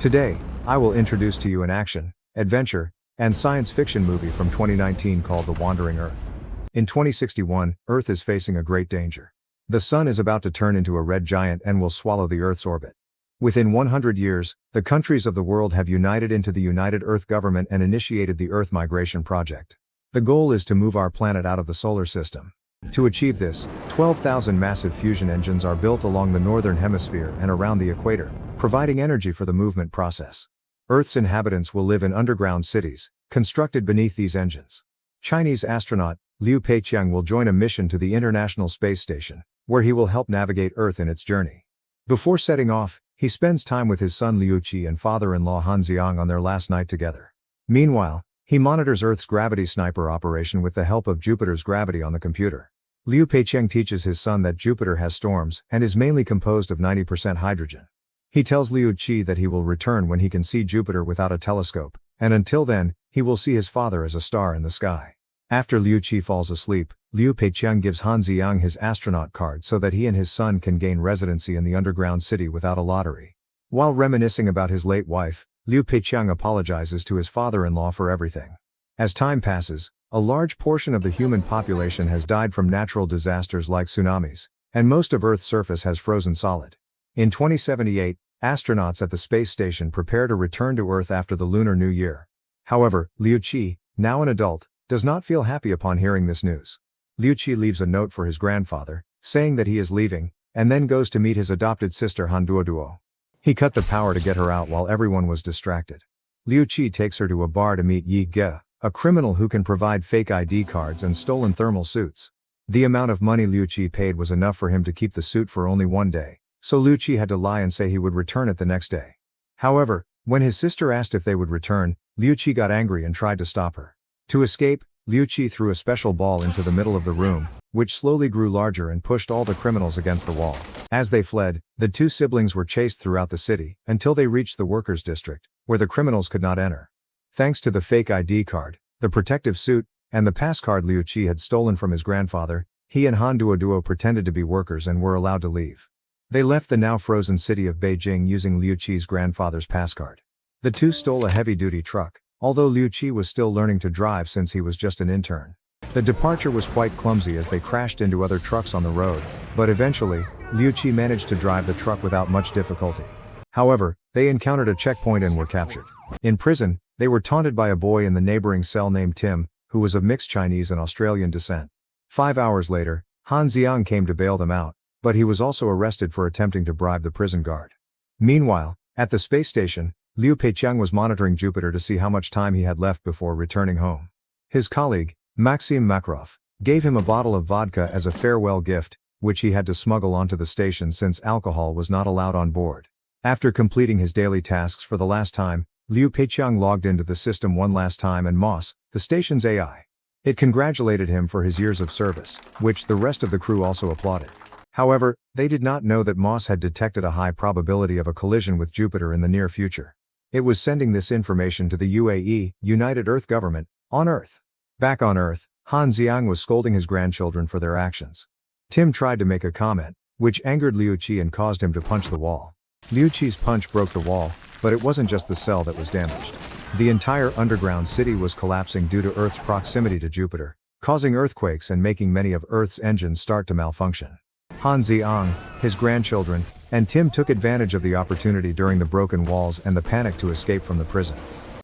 Today, I will introduce to you an action, adventure, and science fiction movie from 2019 called The Wandering Earth. In 2061, Earth is facing a great danger. The Sun is about to turn into a red giant and will swallow the Earth's orbit. Within 100 years, the countries of the world have united into the United Earth Government and initiated the Earth Migration Project. The goal is to move our planet out of the solar system. To achieve this, 12,000 massive fusion engines are built along the northern hemisphere and around the equator, providing energy for the movement process. Earth's inhabitants will live in underground cities, constructed beneath these engines. Chinese astronaut Liu Peiqiang will join a mission to the International Space Station, where he will help navigate Earth in its journey. Before setting off, he spends time with his son Liu Qi and father-in-law Han Xiang on their last night together. Meanwhile, he monitors Earth's gravity sniper operation with the help of Jupiter's gravity on the computer. Liu Peiqiang teaches his son that Jupiter has storms and is mainly composed of 90% hydrogen. He tells Liu Qi that he will return when he can see Jupiter without a telescope, and until then, he will see his father as a star in the sky. After Liu Qi falls asleep, Liu Peiqiang gives Han Xiang his astronaut card so that he and his son can gain residency in the underground city without a lottery. While reminiscing about his late wife, Liu Peiqiang apologizes to his father-in-law for everything. As time passes, a large portion of the human population has died from natural disasters like tsunamis, and most of Earth's surface has frozen solid. In 2078, astronauts at the space station prepare to return to Earth after the Lunar New Year. However, Liu Qi, now an adult, does not feel happy upon hearing this news. Liu Qi leaves a note for his grandfather, saying that he is leaving, and then goes to meet his adopted sister Han Duoduo. He cut the power to get her out while everyone was distracted. Liu Qi takes her to a bar to meet Yi Ge, a criminal who can provide fake ID cards and stolen thermal suits. The amount of money Liu Qi paid was enough for him to keep the suit for only one day, so Liu Qi had to lie and say he would return it the next day. However, when his sister asked if they would return, Liu Qi got angry and tried to stop her. To escape, Liu Qi threw a special ball into the middle of the room, which slowly grew larger and pushed all the criminals against the wall. As they fled, the two siblings were chased throughout the city, until they reached the workers' district, where the criminals could not enter. Thanks to the fake ID card, the protective suit, and the pass card Liu Qi had stolen from his grandfather, he and Han Duoduo pretended to be workers and were allowed to leave. They left the now frozen city of Beijing using Liu Qi's grandfather's pass card. The two stole a heavy-duty truck, although Liu Qi was still learning to drive since he was just an intern. The departure was quite clumsy as they crashed into other trucks on the road, but eventually, Liu Qi managed to drive the truck without much difficulty. However, they encountered a checkpoint and were captured. In prison, they were taunted by a boy in the neighboring cell named Tim, who was of mixed Chinese and Australian descent. 5 hours later, Han Xiang came to bail them out, but he was also arrested for attempting to bribe the prison guard. Meanwhile, at the space station, Liu Peiqiang was monitoring Jupiter to see how much time he had left before returning home. His colleague, Maxim Makarov, gave him a bottle of vodka as a farewell gift, which he had to smuggle onto the station since alcohol was not allowed on board. After completing his daily tasks for the last time, Liu Peiqiang logged into the system one last time and Moss, the station's AI. It congratulated him for his years of service, which the rest of the crew also applauded. However, they did not know that Moss had detected a high probability of a collision with Jupiter in the near future. It was sending this information to the UAE, United Earth Government, on Earth. Back on Earth, Han Xiang was scolding his grandchildren for their actions. Tim tried to make a comment, which angered Liu Qi and caused him to punch the wall. Liu Qi's punch broke the wall, but it wasn't just the cell that was damaged. The entire underground city was collapsing due to Earth's proximity to Jupiter, causing earthquakes and making many of Earth's engines start to malfunction. Han Xiang, his grandchildren, and Tim took advantage of the opportunity during the broken walls and the panic to escape from the prison.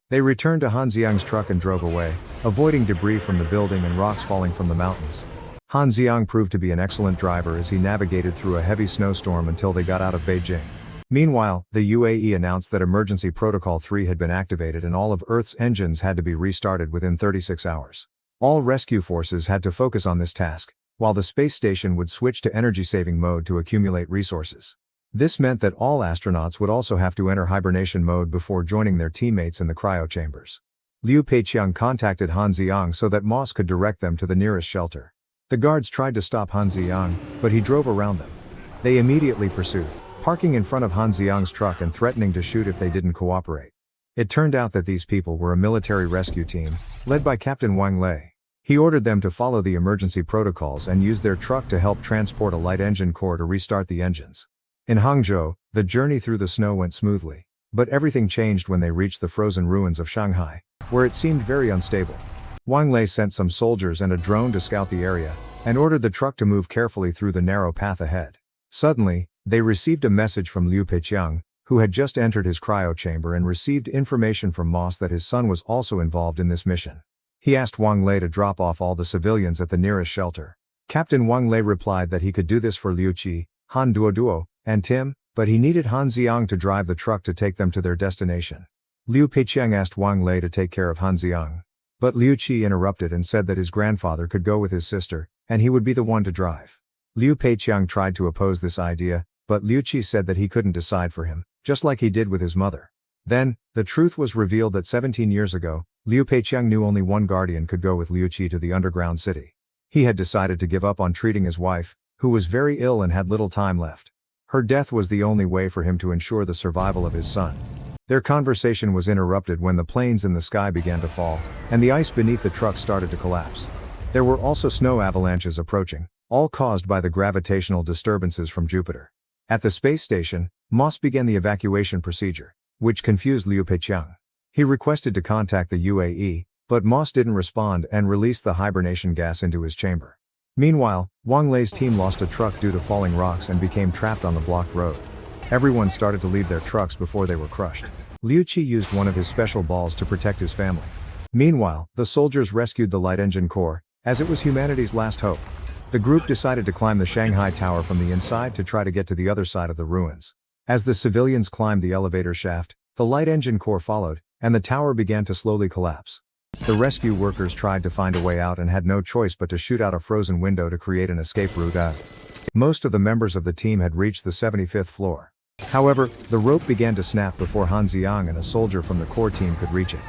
They returned to Han Xiang's truck and drove away, avoiding debris from the building and rocks falling from the mountains. Han Xiang proved to be an excellent driver as he navigated through a heavy snowstorm until they got out of Beijing. Meanwhile, the UAE announced that Emergency Protocol 3 had been activated and all of Earth's engines had to be restarted within 36 hours. All rescue forces had to focus on this task, while the space station would switch to energy-saving mode to accumulate resources. This meant that all astronauts would also have to enter hibernation mode before joining their teammates in the cryo chambers. Liu Peiqiang contacted Han Xiang so that Moss could direct them to the nearest shelter. The guards tried to stop Han Xiang, but he drove around them. They immediately pursued, parking in front of Han Xiang's truck and threatening to shoot if they didn't cooperate. It turned out that these people were a military rescue team, led by Captain Wang Lei. He ordered them to follow the emergency protocols and use their truck to help transport a light engine core to restart the engines. In Hangzhou, the journey through the snow went smoothly. But everything changed when they reached the frozen ruins of Shanghai, where it seemed very unstable. Wang Lei sent some soldiers and a drone to scout the area, and ordered the truck to move carefully through the narrow path ahead. Suddenly, they received a message from Liu Peiqiang, who had just entered his cryo chamber and received information from Moss that his son was also involved in this mission. He asked Wang Lei to drop off all the civilians at the nearest shelter. Captain Wang Lei replied that he could do this for Liu Qi, Han Duoduo, and Tim, but he needed Han Xiang to drive the truck to take them to their destination. Liu Peiqiang asked Wang Lei to take care of Han Xiang. But Liu Qi interrupted and said that his grandfather could go with his sister, and he would be the one to drive. Liu Peiqiang tried to oppose this idea, but Liu Qi said that he couldn't decide for him, just like he did with his mother. Then, the truth was revealed that 17 years ago, Liu Peiqiang knew only one guardian could go with Liu Qi to the underground city. He had decided to give up on treating his wife, who was very ill and had little time left. Her death was the only way for him to ensure the survival of his son. Their conversation was interrupted when the planes in the sky began to fall, and the ice beneath the truck started to collapse. There were also snow avalanches approaching, all caused by the gravitational disturbances from Jupiter. At the space station, Moss began the evacuation procedure, which confused Liu Peiqiang. He requested to contact the UAE, but Moss didn't respond and released the hibernation gas into his chamber. Meanwhile, Wang Lei's team lost a truck due to falling rocks and became trapped on the blocked road. Everyone started to leave their trucks before they were crushed. Liu Qi used one of his special balls to protect his family. Meanwhile, the soldiers rescued the light engine core, as it was humanity's last hope. The group decided to climb the Shanghai Tower from the inside to try to get to the other side of the ruins. As the civilians climbed the elevator shaft, the light engine core followed, and the tower began to slowly collapse. The rescue workers tried to find a way out and had no choice but to shoot out a frozen window to create an escape route out. Most of the members of the team had reached the 75th floor. However, the rope began to snap before Han Xiang and a soldier from the core team could reach it.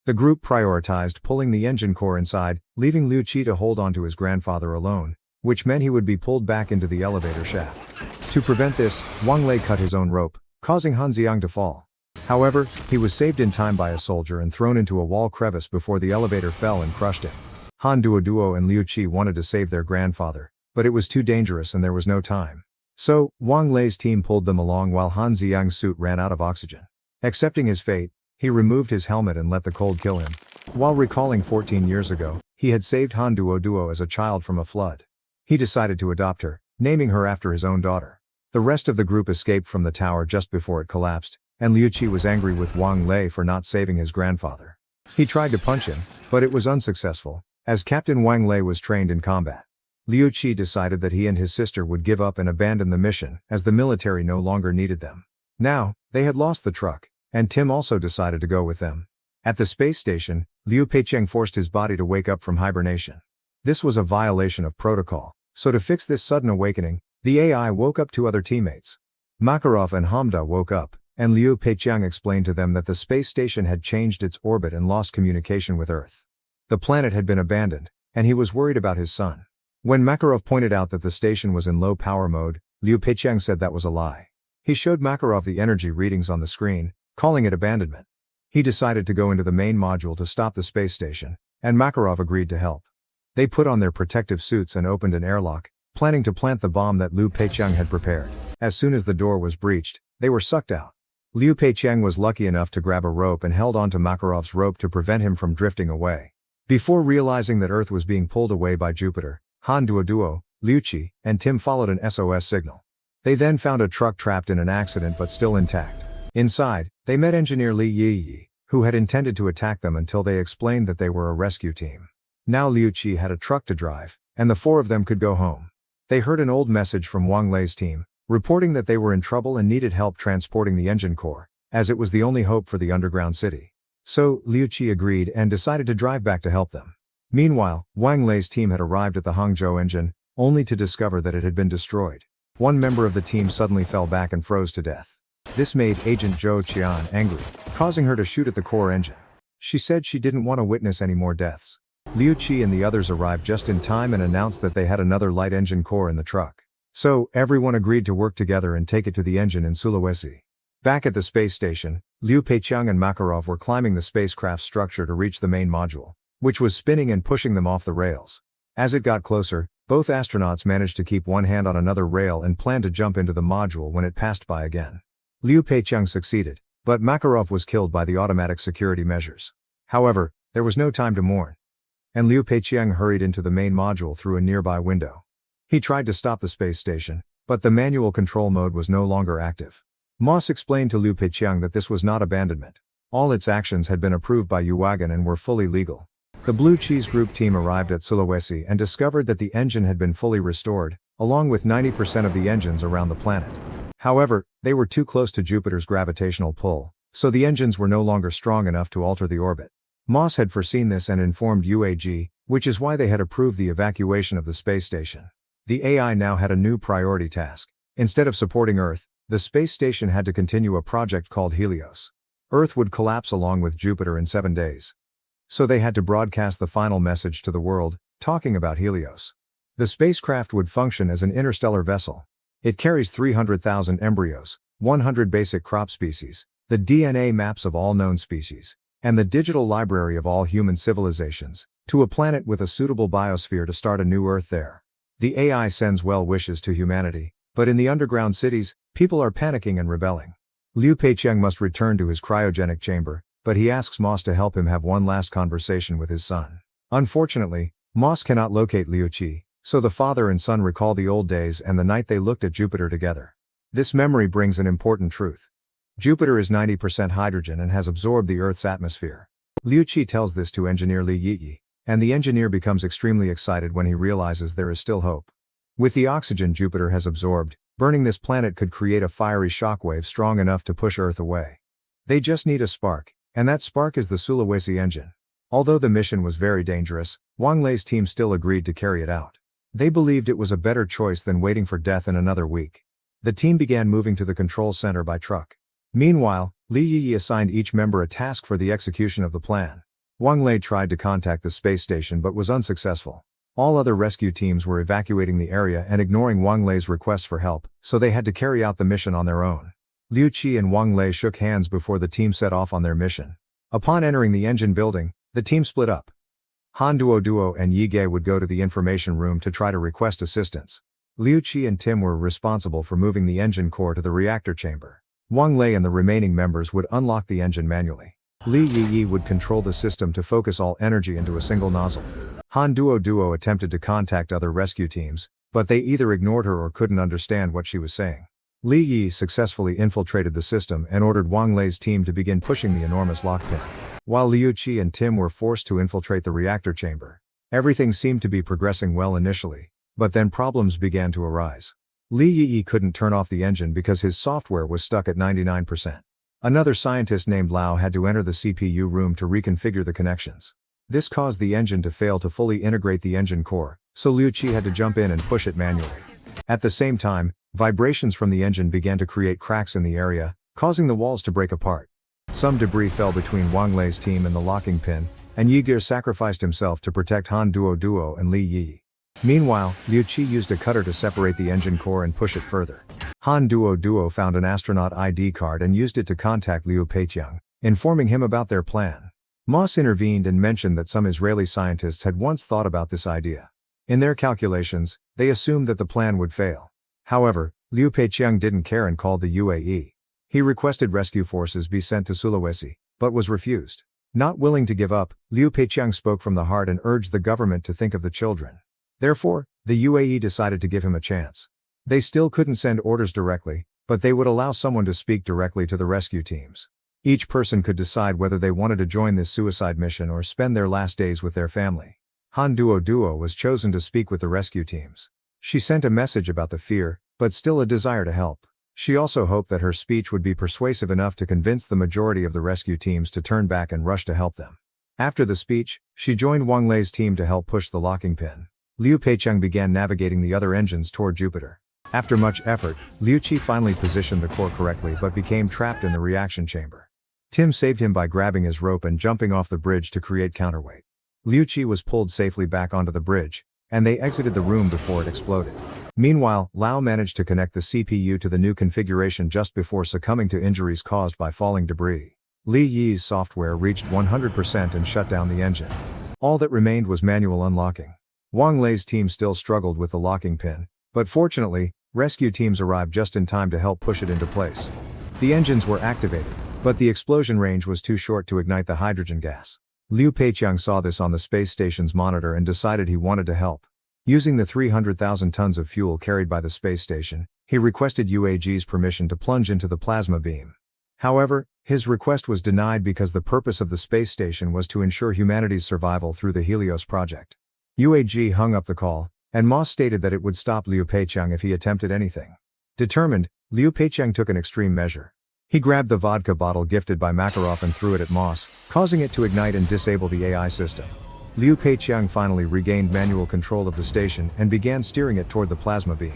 The group prioritized pulling the engine core inside, leaving Liu Qi to hold on to his grandfather alone, which meant he would be pulled back into the elevator shaft. To prevent this, Wang Lei cut his own rope, causing Han Xiang to fall. However, he was saved in time by a soldier and thrown into a wall crevice before the elevator fell and crushed him. Han Duoduo and Liu Qi wanted to save their grandfather, but it was too dangerous and there was no time. So, Wang Lei's team pulled them along while Han Xiang's suit ran out of oxygen. Accepting his fate, he removed his helmet and let the cold kill him. While recalling 14 years ago, he had saved Han Duoduo as a child from a flood. He decided to adopt her, naming her after his own daughter. The rest of the group escaped from the tower just before it collapsed, and Liu Qi was angry with Wang Lei for not saving his grandfather. He tried to punch him, but it was unsuccessful, as Captain Wang Lei was trained in combat. Liu Qi decided that he and his sister would give up and abandon the mission, as the military no longer needed them. Now, they had lost the truck, and Tim also decided to go with them. At the space station, Liu Peiqiang forced his body to wake up from hibernation. This was a violation of protocol, so to fix this sudden awakening, the AI woke up two other teammates. Makarov and Hamda woke up, and Liu Peiqiang explained to them that the space station had changed its orbit and lost communication with Earth. The planet had been abandoned, and he was worried about his son. When Makarov pointed out that the station was in low power mode, Liu Peiqiang said that was a lie. He showed Makarov the energy readings on the screen, calling it abandonment. He decided to go into the main module to stop the space station, and Makarov agreed to help. They put on their protective suits and opened an airlock, planning to plant the bomb that Liu Peiqiang had prepared. As soon as the door was breached, they were sucked out. Liu Peiqiang was lucky enough to grab a rope and held onto Makarov's rope to prevent him from drifting away. Before realizing that Earth was being pulled away by Jupiter, Han Duoduo, Liu Qi, and Tim followed an SOS signal. They then found a truck trapped in an accident but still intact. Inside, they met engineer Li Yi, who had intended to attack them until they explained that they were a rescue team. Now Liu Qi had a truck to drive, and the four of them could go home. They heard an old message from Wang Lei's team, reporting that they were in trouble and needed help transporting the engine core, as it was the only hope for the underground city. So, Liu Qi agreed and decided to drive back to help them. Meanwhile, Wang Lei's team had arrived at the Hangzhou engine, only to discover that it had been destroyed. One member of the team suddenly fell back and froze to death. This made Agent Zhou Qian angry, causing her to shoot at the core engine. She said she didn't want to witness any more deaths. Liu Qi and the others arrived just in time and announced that they had another light engine core in the truck. So, everyone agreed to work together and take it to the engine in Sulawesi. Back at the space station, Liu Peiqiang and Makarov were climbing the spacecraft's structure to reach the main module, which was spinning and pushing them off the rails. As it got closer, both astronauts managed to keep one hand on another rail and planned to jump into the module when it passed by again. Liu Peiqiang succeeded, But Makarov was killed by the automatic security measures. However, there was no time to mourn. And Liu Peiqiang hurried into the main module through a nearby window. He tried to stop the space station, but the manual control mode was no longer active. Moss explained to Liu Peiqiang that this was not abandonment. All its actions had been approved by Yuagan and were fully legal. The Blue Cheese Group team arrived at Sulawesi and discovered that the engine had been fully restored, along with 90% of the engines around the planet. However, they were too close to Jupiter's gravitational pull, so the engines were no longer strong enough to alter the orbit. Moss had foreseen this and informed UAG, which is why they had approved the evacuation of the space station. The AI now had a new priority task. Instead of supporting Earth, the space station had to continue a project called Helios. Earth would collapse along with Jupiter in 7 days. So they had to broadcast the final message to the world, talking about Helios. The spacecraft would function as an interstellar vessel. It carries 300,000 embryos, 100 basic crop species, the DNA maps of all known species, and the digital library of all human civilizations, to a planet with a suitable biosphere to start a new Earth there. The AI sends well wishes to humanity, but in the underground cities, people are panicking and rebelling. Liu Peiqiang must return to his cryogenic chamber, but he asks Moss to help him have one last conversation with his son. Unfortunately, Moss cannot locate Liu Qi, so the father and son recall the old days and the night they looked at Jupiter together. This memory brings an important truth. Jupiter is 90% hydrogen and has absorbed the Earth's atmosphere. Liu Qi tells this to engineer Li Yi, and the engineer becomes extremely excited when he realizes there is still hope. With the oxygen Jupiter has absorbed, burning this planet could create a fiery shockwave strong enough to push Earth away. They just need a spark, and that spark is the Sulawesi engine. Although the mission was very dangerous, Wang Lei's team still agreed to carry it out. They believed it was a better choice than waiting for death in another week. The team began moving to the control center by truck. Meanwhile, Li Yi assigned each member a task for the execution of the plan. Wang Lei tried to contact the space station but was unsuccessful. All other rescue teams were evacuating the area and ignoring Wang Lei's requests for help, so they had to carry out the mission on their own. Liu Qi and Wang Lei shook hands before the team set off on their mission. Upon entering the engine building, the team split up. Han Duo and Yi Ge would go to the information room to try to request assistance. Liu Qi and Tim were responsible for moving the engine core to the reactor chamber. Wang Lei and the remaining members would unlock the engine manually. Li Yi would control the system to focus all energy into a single nozzle. Han Duo attempted to contact other rescue teams, but they either ignored her or couldn't understand what she was saying. Li Yi successfully infiltrated the system and ordered Wang Lei's team to begin pushing the enormous lock pin. While Liu Qi and Tim were forced to infiltrate the reactor chamber. Everything seemed to be progressing well initially, but then problems began to arise. Li Yi couldn't turn off the engine because his software was stuck at 99%. Another scientist named Lao had to enter the CPU room to reconfigure the connections. This caused the engine to fail to fully integrate the engine core, so Liu Qi had to jump in and push it manually. At the same time, vibrations from the engine began to create cracks in the area, causing the walls to break apart. Some debris fell between Wang Lei's team and the locking pin, and Yi Ge sacrificed himself to protect Han Duo and Li Yi. Meanwhile, Liu Qi used a cutter to separate the engine core and push it further. Han Duo found an astronaut ID card and used it to contact Liu Peiqiang, informing him about their plan. Moss intervened and mentioned that some Israeli scientists had once thought about this idea. In their calculations, they assumed that the plan would fail. However, Liu Peiqiang didn't care and called the UAE. He requested rescue forces be sent to Sulawesi, but was refused. Not willing to give up, Liu Peiqiang spoke from the heart and urged the government to think of the children. Therefore, the UAE decided to give him a chance. They still couldn't send orders directly, but they would allow someone to speak directly to the rescue teams. Each person could decide whether they wanted to join this suicide mission or spend their last days with their family. Han Duo was chosen to speak with the rescue teams. She sent a message about the fear, but still a desire to help. She also hoped that her speech would be persuasive enough to convince the majority of the rescue teams to turn back and rush to help them. After the speech, she joined Wang Lei's team to help push the locking pin. Liu Peiqiang began navigating the other engines toward Jupiter. After much effort, Liu Qi finally positioned the core correctly but became trapped in the reaction chamber. Tim saved him by grabbing his rope and jumping off the bridge to create counterweight. Liu Qi was pulled safely back onto the bridge, and they exited the room before it exploded. Meanwhile, Lao managed to connect the CPU to the new configuration just before succumbing to injuries caused by falling debris. Li Yi's software reached 100% and shut down the engine. All that remained was manual unlocking. Wang Lei's team still struggled with the locking pin, but fortunately, rescue teams arrived just in time to help push it into place. The engines were activated, But the explosion range was too short to ignite the hydrogen gas. Liu Peiqiang saw this on the space station's monitor and decided he wanted to help. Using the 300,000 tons of fuel carried by the space station, he requested UAG's permission to plunge into the plasma beam. However, his request was denied because the purpose of the space station was to ensure humanity's survival through the Helios project. UAG hung up the call, and Moss stated that it would stop Liu Peiqiang if he attempted anything. Determined, Liu Peiqiang took an extreme measure. He grabbed the vodka bottle gifted by Makarov and threw it at Moss, causing it to ignite and disable the AI system. Liu Peiqiang finally regained manual control of the station and began steering it toward the plasma beam.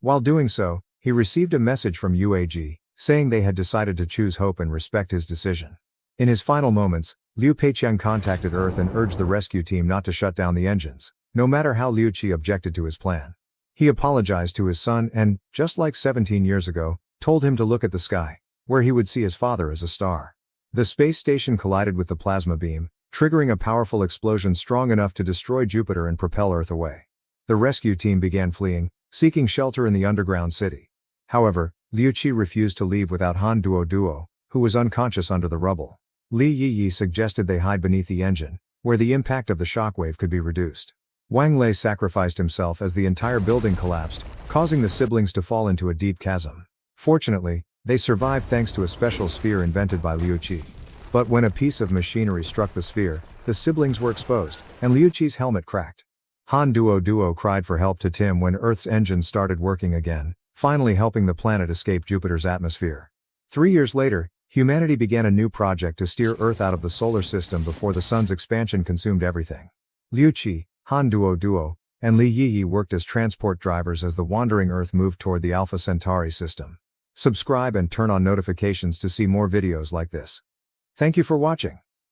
While doing so, he received a message from UAG, saying they had decided to choose hope and respect his decision. In his final moments, Liu Peiqiang contacted Earth and urged the rescue team not to shut down the engines, no matter how Liu Qi objected to his plan. He apologized to his son and, just like 17 years ago, told him to look at the sky, where he would see his father as a star. The space station collided with the plasma beam, triggering a powerful explosion strong enough to destroy Jupiter and propel Earth away. The rescue team began fleeing, seeking shelter in the underground city. However, Liu Qi refused to leave without Han Duo, who was unconscious under the rubble. Li Yiyi suggested they hide beneath the engine, where the impact of the shockwave could be reduced. Wang Lei sacrificed himself as the entire building collapsed, causing the siblings to fall into a deep chasm. Fortunately, they survived thanks to a special sphere invented by Liu Qi. But when a piece of machinery struck the sphere, the siblings were exposed, and Liu Qi's helmet cracked. Han Duo cried for help to Tim when Earth's engines started working again, finally helping the planet escape Jupiter's atmosphere. 3 years later, humanity began a new project to steer Earth out of the solar system before the sun's expansion consumed everything. Liu Qi, Han Duo, and Li Yiyi worked as transport drivers as the wandering Earth moved toward the Alpha Centauri system. Subscribe and turn on notifications to see more videos like this. Thank you for watching.